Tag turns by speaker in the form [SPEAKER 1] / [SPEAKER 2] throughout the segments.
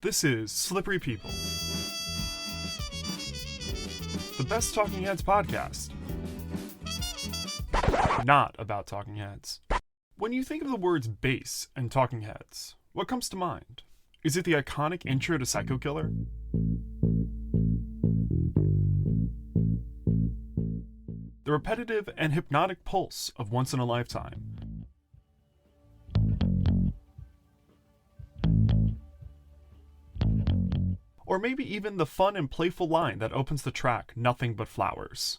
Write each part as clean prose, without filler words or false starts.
[SPEAKER 1] This is Slippery People, the best Talking Heads podcast. Not about Talking Heads. When you think of the words bass and Talking Heads, what comes to mind? Is it the iconic intro to Psycho Killer? The repetitive and hypnotic pulse of Once in a Lifetime? Or maybe even the fun and playful line that opens the track, Nothing But Flowers.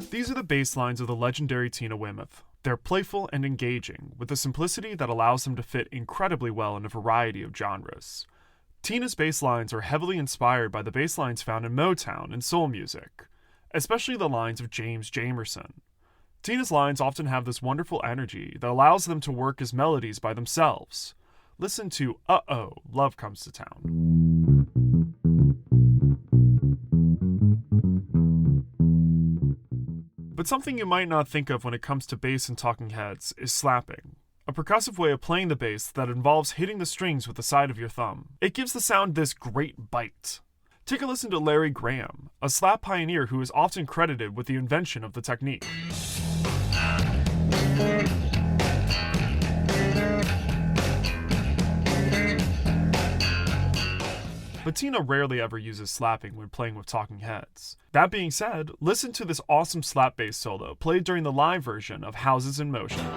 [SPEAKER 1] These are the bass lines of the legendary Tina Weymouth. They're playful and engaging, with a simplicity that allows them to fit incredibly well in a variety of genres. Tina's bass lines are heavily inspired by the bass lines found in Motown and soul music, especially the lines of James Jamerson. Tina's lines often have this wonderful energy that allows them to work as melodies by themselves. Listen to Uh-Oh, Love Comes to Town. But something you might not think of when it comes to bass and Talking Heads is slapping, a percussive way of playing the bass that involves hitting the strings with the side of your thumb. It gives the sound this great bite. Take a listen to Larry Graham, a slap pioneer who is often credited with the invention of the technique. But Tina rarely ever uses slapping when playing with Talking Heads. That being said, listen to this awesome slap bass solo played during the live version of Houses in Motion.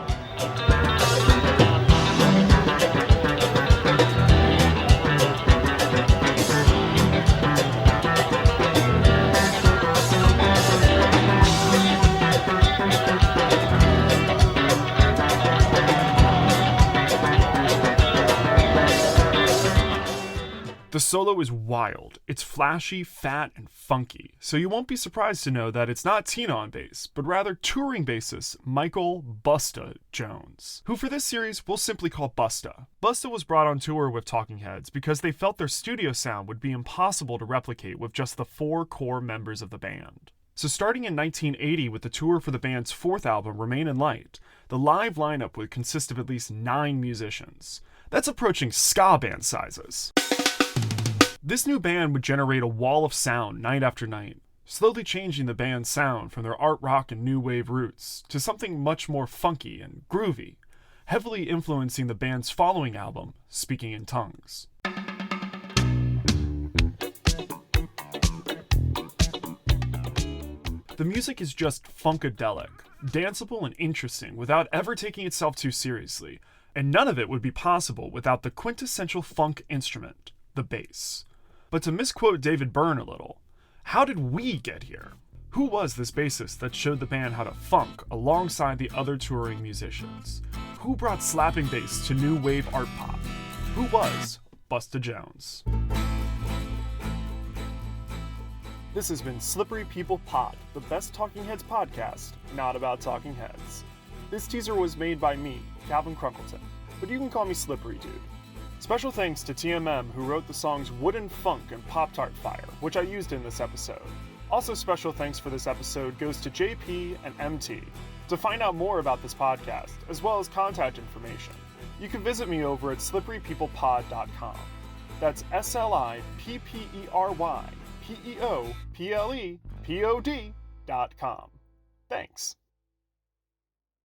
[SPEAKER 1] The solo is wild, it's flashy, fat, and funky, so you won't be surprised to know that it's not Tina on bass, but rather touring bassist Michael Busta Jones, who for this series we'll simply call Busta. Busta was brought on tour with Talking Heads because they felt their studio sound would be impossible to replicate with just the 4 core members of the band. So starting in 1980 with the tour for the band's 4th album, Remain in Light, the live lineup would consist of at least 9 musicians. That's approaching ska band sizes. This new band would generate a wall of sound night after night, slowly changing the band's sound from their art rock and new wave roots to something much more funky and groovy, heavily influencing the band's following album, Speaking in Tongues. The music is just funkadelic, danceable and interesting without ever taking itself too seriously, and none of it would be possible without the quintessential funk instrument, the bass. But to misquote David Byrne a little, how did we get here? Who was this bassist that showed the band how to funk alongside the other touring musicians? Who brought slapping bass to new wave art pop? Who was Busta Jones? This has been Slippery People Pod, the best Talking Heads podcast, not about Talking Heads. This teaser was made by me, Calvin Crunkleton, but you can call me Slippery Dude. Special thanks to TMM, who wrote the songs Wooden Funk and Pop-Tart Fire, which I used in this episode. Also special thanks for this episode goes to JP and MT. To find out more about this podcast, as well as contact information, you can visit me over at slipperypeoplepod.com. That's SLIPPERYPEOPLEPOD.com. Thanks.